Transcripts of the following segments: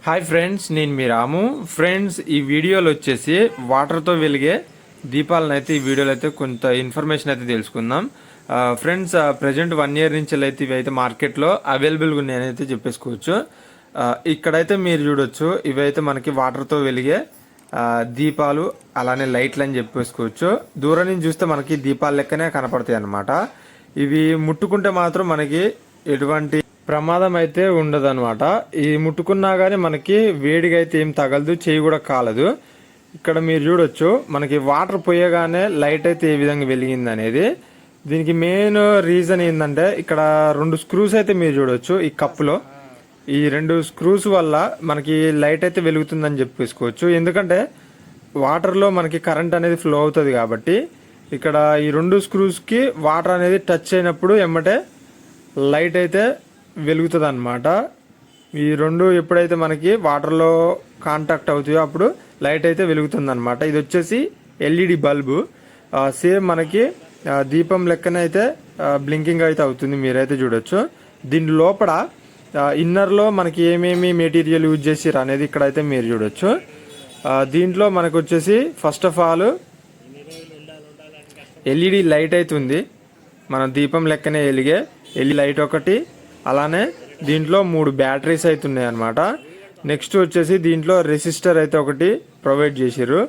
Hi friends, నేను మీ రాము. Friends, ఈ వీడియోలో వచ్చేసి వాటర్తో వెలిగే దీపాలను అయితే ఈ వీడియోలో అయితే కొంత ఇన్ఫర్మేషన్ అయితే తెలుసుకుందాం. ఫ్రెండ్స్, ప్రజెంట్ 1 year నుంచి అయితే ఇవి అయితే మార్కెట్లో అవైలబుల్గా ఉన్నాయని అయితే చెప్పేసుకోవచ్చు. ఇక్కడైతే మీరు చూడొచ్చు, ఇవైతే మనకి వాటర్తో వెలిగే దీపాలు, అలానే లైట్లు అని చెప్పేసుకోవచ్చు. దూరం నుంచి చూస్తే మనకి దీపాల లెక్కనే కనపడతాయి అన్నమాట. ఇవి ముట్టుకుంటే మాత్రం మనకి ఎటువంటి ప్రమాదం అయితే ఉండదు అనమాట. ఈ ముట్టుకున్నా కానీ మనకి వేడిగా అయితే ఏం తగలదు, చేయి కూడా కాలదు. ఇక్కడ మీరు చూడొచ్చు, మనకి వాటర్ పోయగానే లైట్ అయితే ఏ విధంగా వెలిగింది అనేది. దీనికి మెయిన్ రీజన్ ఏంటంటే, ఇక్కడ 2 స్క్రూస్ అయితే మీరు చూడొచ్చు ఈ కప్పులో. ఈ 2 స్క్రూస్ వల్ల మనకి లైట్ అయితే వెలుగుతుందని చెప్పేసుకోవచ్చు. ఎందుకంటే వాటర్లో మనకి కరెంట్ అనేది ఫ్లో అవుతుంది కాబట్టి, ఇక్కడ ఈ 2 స్క్రూస్కి వాటర్ అనేది టచ్ అయినప్పుడు ఎమ్మటే లైట్ అయితే వెలుగుతుంది అనమాట. ఈ 2 ఎప్పుడైతే మనకి వాటర్లో కాంటాక్ట్ అవుతాయో అప్పుడు లైట్ అయితే వెలుగుతుంది అనమాట. ఇది వచ్చేసి ఎల్ఈడి బల్బు. సేమ్ మనకి దీపం లెక్కన అయితే బ్లింకింగ్ అయితే అవుతుంది, మీరైతే చూడొచ్చు. దీని లోపల ఇన్నర్లో మనకి ఏమేమి మెటీరియల్ యూజ్ చేసిరు అనేది ఇక్కడైతే మీరు చూడొచ్చు. దీంట్లో మనకు వచ్చేసి first of all LED light అయితే ఉంది, మన దీపం లెక్కనే వెలిగే ఎల్ఈడి లైట్ ఒకటి. అలానే దీంట్లో 3 బ్యాటరీస్ అయితే ఉన్నాయి అనమాట. నెక్స్ట్ వచ్చేసి దీంట్లో రెసిస్టర్ అయితే ఒకటి ప్రొవైడ్ చేసిర్రు.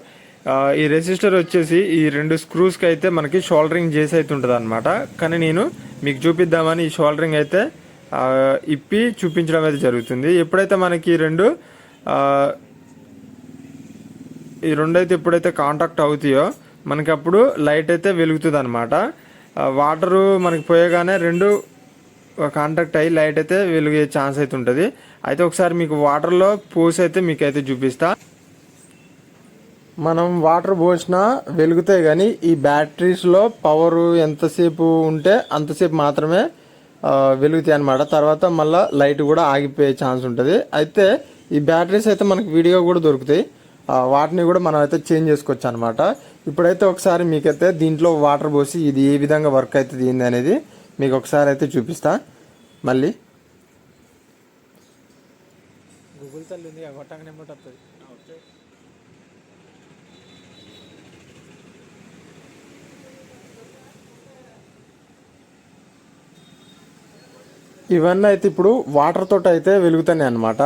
ఈ రెసిస్టర్ వచ్చేసి ఈ 2 స్క్రూస్కి అయితే మనకి షోల్డరింగ్ చేసి అయితే ఉంటుంది అనమాట. కానీ నేను మీకు చూపిద్దామని ఈ షోల్డరింగ్ అయితే ఇప్పి చూపించడం అయితే జరుగుతుంది. ఎప్పుడైతే మనకి ఈ రెండు అయితే ఎప్పుడైతే కాంటాక్ట్ అవుతాయో మనకి అప్పుడు లైట్ అయితే వెలుగుతుంది అనమాట. వాటరు మనకి పోయగానే 2 కాంటాక్ట్ అయ్యి లైట్ అయితే వెలిగే ఛాన్స్ అయితే ఉంటుంది. అయితే ఒకసారి మీకు వాటర్లో పోసి అయితే మీకు అయితే చూపిస్తా. మనం వాటర్ పోసినా వెలుగుతాయి, కానీ ఈ బ్యాటరీస్లో పవర్ ఎంతసేపు ఉంటే అంతసేపు మాత్రమే వెలుగుతాయి అనమాట. తర్వాత మళ్ళీ లైట్ కూడా ఆగిపోయే ఛాన్స్ ఉంటుంది. అయితే ఈ బ్యాటరీస్ అయితే మనకి విడిగా కూడా దొరుకుతాయి, వాటిని కూడా మనం అయితే చేంజ్ చేసుకోవచ్చు అనమాట. ఇప్పుడైతే ఒకసారి మీకైతే దీంట్లో వాటర్ పోసి ఇది ఏ విధంగా వర్క్ అవుతుంది ఏంది అనేది మీకు ఒకసారి అయితే చూపిస్తా. మళ్ళీ గూగుల్ తల్లి ఉంది, కొట్టగానే వస్తుంది. ఇవన్నీ అయితే ఇప్పుడు వాటర్ తోటి అయితే వెలుగుతున్నాయి అనమాట.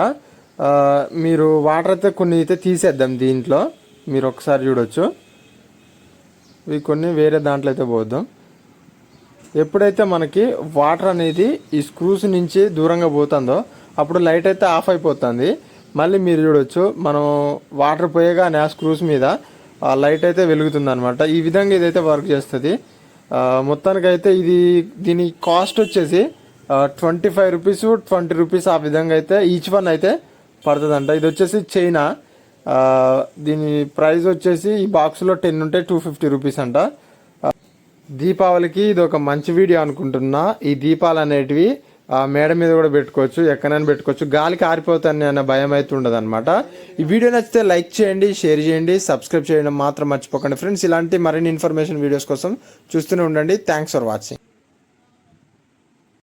మీరు వాటర్ అయితే కొన్ని అయితే తీసేద్దాం దీంట్లో, మీరు ఒకసారి చూడొచ్చు. ఇవి కొన్ని వేరే దాంట్లో అయితే పోద్దాం. ఎప్పుడైతే మనకి వాటర్ అనేది ఈ స్క్రూస్ నుంచి దూరంగా పోతుందో అప్పుడు లైట్ అయితే ఆఫ్ అయిపోతుంది. మళ్ళీ మీరు చూడొచ్చు, మనం వాటర్ పోయగానే ఆ స్క్రూస్ మీద లైట్ అయితే వెలుగుతుంది అనమాట. ఈ విధంగా ఇదైతే వర్క్ చేస్తుంది. మొత్తానికైతే దీని కాస్ట్ వచ్చేసి 25 రూపీస్ 20 రూపీస్ ఆ విధంగా అయితే ఈచ్ వన్ అయితే పడుతుందంట. ఇది వచ్చేసి చైనా. దీని ప్రైస్ వచ్చేసి ఈ బాక్స్లో 10 ఉంటే 250 రూపీస్ అంట. దీపావళికి ఇది ఒక మంచి వీడియో అనుకుంటున్నా. ఈ దీపాలు అనేటివి మేడ మీద కూడా పెట్టుకోవచ్చు, ఎక్కడైనా పెట్టుకోవచ్చు, గాలికి ఆరిపోతాను అనే భయం అయితే ఉండదు అనమాట. ఈ వీడియో నచ్చితే లైక్ చేయండి, షేర్ చేయండి, సబ్స్క్రైబ్ చేయడం మాత్రం మర్చిపోకండి ఫ్రెండ్స్. ఇలాంటి మరిన్ని ఇన్ఫర్మేషన్ వీడియోస్ కోసం చూస్తూనే ఉండండి. Thanks for watching.